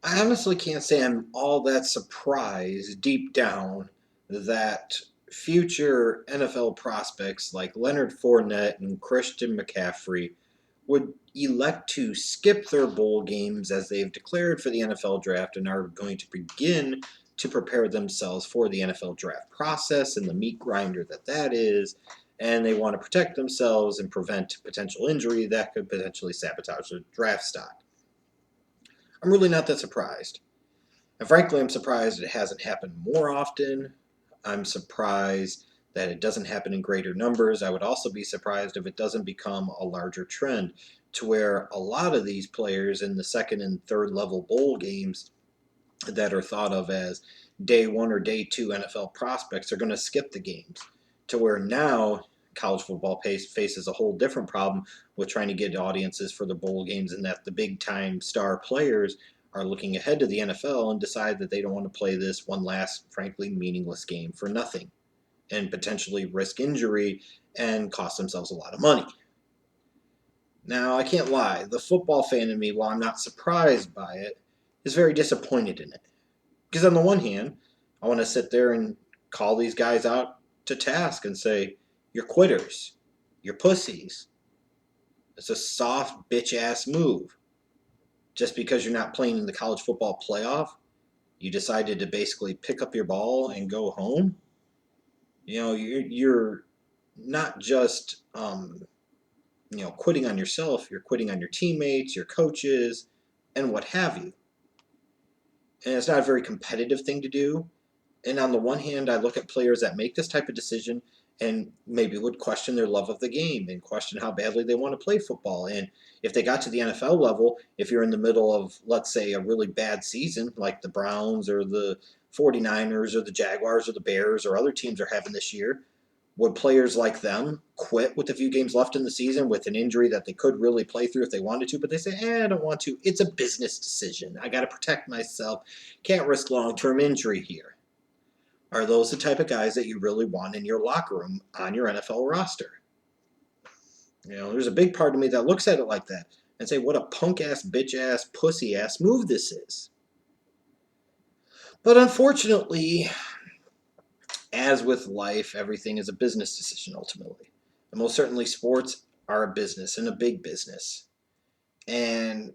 I honestly can't say I'm all that surprised deep down that future NFL prospects like Leonard Fournette and Christian McCaffrey would elect to skip their bowl games as they've declared for the NFL draft and are going to begin to prepare themselves for the NFL draft process and the meat grinder that is. And they want to protect themselves and prevent potential injury that could potentially sabotage their draft stock. I'm really not that surprised. And frankly, I'm surprised it hasn't happened more often. I'm surprised that it doesn't happen in greater numbers. I would also be surprised if it doesn't become a larger trend to where a lot of these players in the second and third level bowl games that are thought of as day one or day two NFL prospects are going to skip the games. To where now college football faces a whole different problem with trying to get audiences for the bowl games, and that the big time star players are looking ahead to the NFL and decide that they don't want to play this one last, frankly, meaningless game for nothing and potentially risk injury and cost themselves a lot of money. Now, I can't lie, the football fan in me, while I'm not surprised by it, is very disappointed in it. Because on the one hand, I want to sit there and call these guys out to task and say, you're quitters. You're pussies. It's a soft bitch ass move. Just because you're not playing in the college football playoff, you decided to basically pick up your ball and go home. You're not just quitting on yourself. You're quitting on your teammates, your coaches, and what have you. And it's not a very competitive thing to do. And on the one hand, I look at players that make this type of decision and maybe would question their love of the game and question how badly they want to play football. And if they got to the NFL level, if you're in the middle of, let's say, a really bad season like the Browns or the 49ers or the Jaguars or the Bears or other teams are having this year, would players like them quit with a few games left in the season with an injury that they could really play through if they wanted to, but they say, I don't want to. It's a business decision. I got to protect myself. Can't risk long-term injury here. Are those the type of guys that you really want in your locker room on your NFL roster? There's a big part of me that looks at it like that and say, what a punk ass, bitch ass, pussy ass move this is. But unfortunately, as with life, everything is a business decision ultimately. And most certainly, sports are a business and a big business. And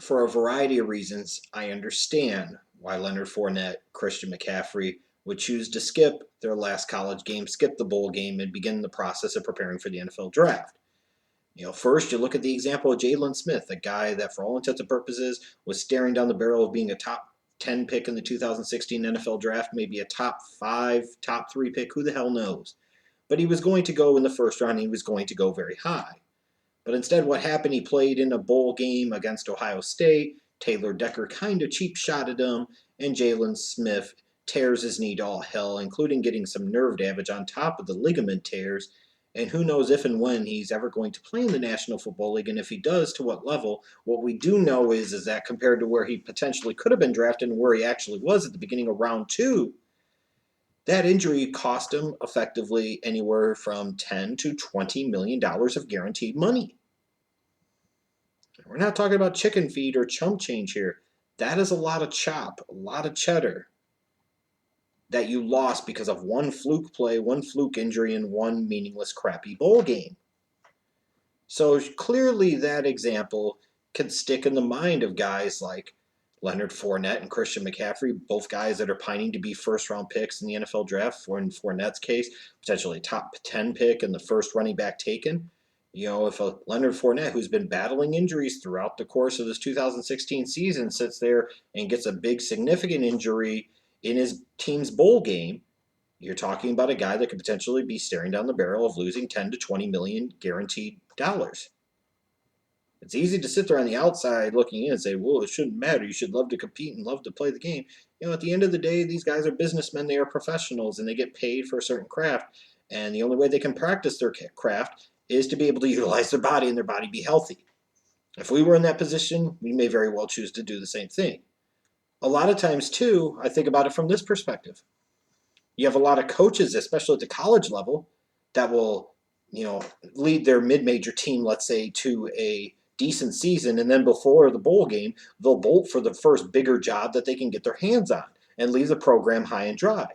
for a variety of reasons, I understand why Leonard Fournette, Christian McCaffrey would choose to skip their last college game, skip the bowl game, and begin the process of preparing for the NFL draft. First you look at the example of Jaylen Smith, a guy that for all intents and purposes was staring down the barrel of being a top 10 pick in the 2016 NFL draft, maybe a top 5, top 3 pick, who the hell knows. But he was going to go in the first round, he was going to go very high. But instead, what happened, he played in a bowl game against Ohio State. Taylor Decker kind of cheap shotted him, and Jaylen Smith tears his knee to all hell, including getting some nerve damage on top of the ligament tears. And who knows if and when he's ever going to play in the National Football League, and if he does, to what level. What we do know is that compared to where he potentially could have been drafted and where he actually was at the beginning of round 2, that injury cost him effectively anywhere from $10 to $20 million of guaranteed money. We're not talking about chicken feed or chump change here. That is a lot of chop, a lot of cheddar that you lost because of one fluke play, one fluke injury, and one meaningless, crappy bowl game. So clearly, that example can stick in the mind of guys like Leonard Fournette and Christian McCaffrey, both guys that are pining to be first-round picks in the NFL draft. For in Fournette's case, potentially top 10 pick and the first running back taken. If a Leonard Fournette, who's been battling injuries throughout the course of this 2016 season, sits there and gets a big, significant injury in his team's bowl game, you're talking about a guy that could potentially be staring down the barrel of losing 10 to 20 million guaranteed dollars. It's easy to sit there on the outside looking in and say, well, it shouldn't matter. You should love to compete and love to play the game. At the end of the day, these guys are businessmen. They are professionals, and they get paid for a certain craft. And the only way they can practice their craft is to be able to utilize their body and their body be healthy. If we were in that position, we may very well choose to do the same thing. A lot of times, too, I think about it from this perspective. You have a lot of coaches, especially at the college level, that will, lead their mid-major team, let's say, to a decent season, and then before the bowl game, they'll bolt for the first bigger job that they can get their hands on and leave the program high and dry.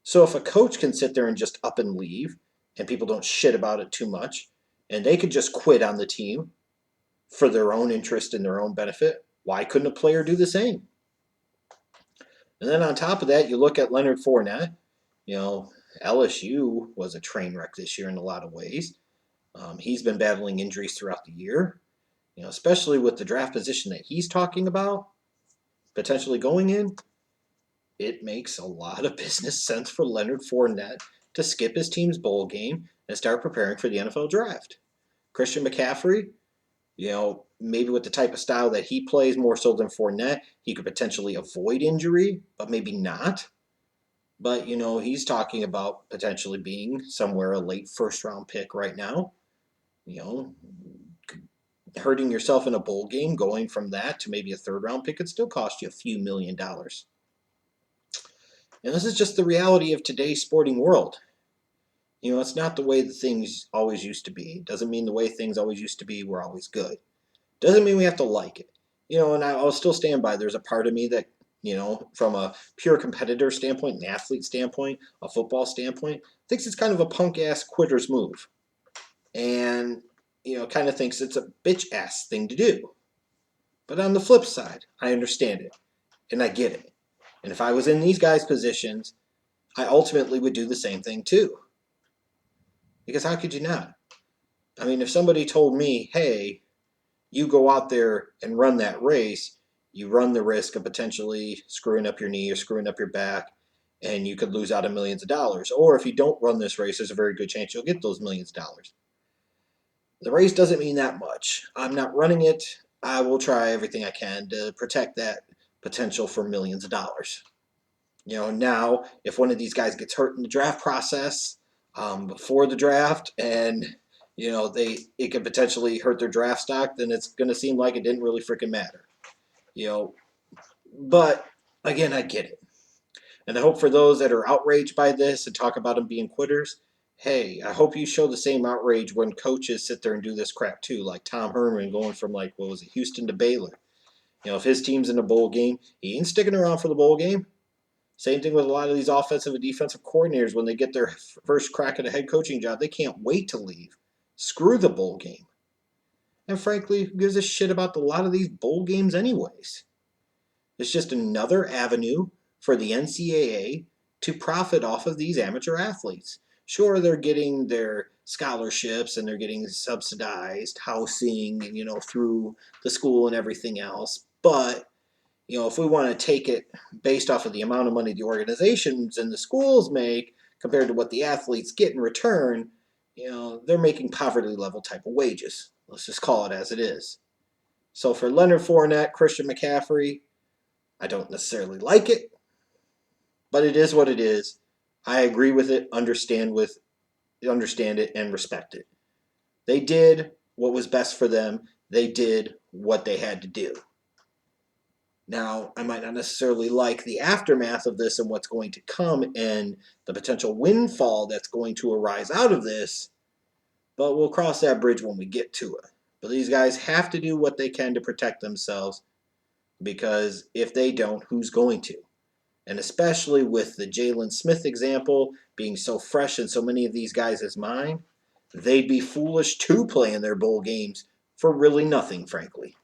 So if a coach can sit there and just up and leave, and people don't shit about it too much, and they could just quit on the team for their own interest and their own benefit, why couldn't a player do the same? And then on top of that, you look at Leonard Fournette. You know, LSU was a train wreck this year in a lot of ways. He's been battling injuries throughout the year. You know, especially with the draft position that he's talking about potentially going in, it makes a lot of business sense for Leonard Fournette to skip his team's bowl game and start preparing for the NFL draft. Christian McCaffrey, you know, maybe with the type of style that he plays more so than Fournette, he could potentially avoid injury, but maybe not. But, you know, he's talking about potentially being somewhere a late first round pick right now. You know, hurting yourself in a bowl game, going from that to maybe a third round pick could still cost you a few $1,000,000. And this is just the reality of today's sporting world. You know, it's not the way that things always used to be. It doesn't mean the way things always used to be were always good. Doesn't mean we have to like it. You know, and I'll still stand by there's a part of me that, you know, from a pure competitor standpoint, an athlete standpoint, a football standpoint, thinks it's kind of a punk ass quitter's move. And, you know, kind of thinks it's a bitch ass thing to do. But on the flip side, I understand it and I get it. And if I was in these guys' positions, I ultimately would do the same thing too. Because how could you not? I mean, if somebody told me, hey, you go out there and run that race, you run the risk of potentially screwing up your knee or screwing up your back, and you could lose out on millions of dollars. Or if you don't run this race, there's a very good chance you'll get those millions of dollars. The race doesn't mean that much. I'm not running it. I will try everything I can to protect that potential for millions of dollars. You know, now if one of these guys gets hurt in the draft process before the draft, and you know it could potentially hurt their draft stock, then it's going to seem like it didn't really freaking matter. You know, but again, I get it, and I hope for those that are outraged by this and talk about them being quitters, hey, I hope you show the same outrage when coaches sit there and do this crap too, like Tom Herman going from like what was it, Houston to Baylor. You know, if his team's in a bowl game, he ain't sticking around for the bowl game. Same thing with a lot of these offensive and defensive coordinators when they get their first crack at a head coaching job. They can't wait to leave. Screw the bowl game. And frankly, who gives a shit about a lot of these bowl games anyways? It's just another avenue for the NCAA to profit off of these amateur athletes. Sure, they're getting their scholarships and they're getting subsidized housing, you know, through the school and everything else. But you know, if we want to take it based off of the amount of money the organizations and the schools make compared to what the athletes get in return, you know, they're making poverty level type of wages. Let's just call it as it is. So for Leonard Fournette, Christian McCaffrey, I don't necessarily like it, but it is what it is. I agree with it, understand it, and respect it. They did what was best for them. They did what they had to do. Now, I might not necessarily like the aftermath of this and what's going to come and the potential windfall that's going to arise out of this, but we'll cross that bridge when we get to it. But these guys have to do what they can to protect themselves, because if they don't, who's going to? And especially with the Jaylen Smith example being so fresh in so many of these guys' mind, they'd be foolish to play in their bowl games for really nothing, frankly.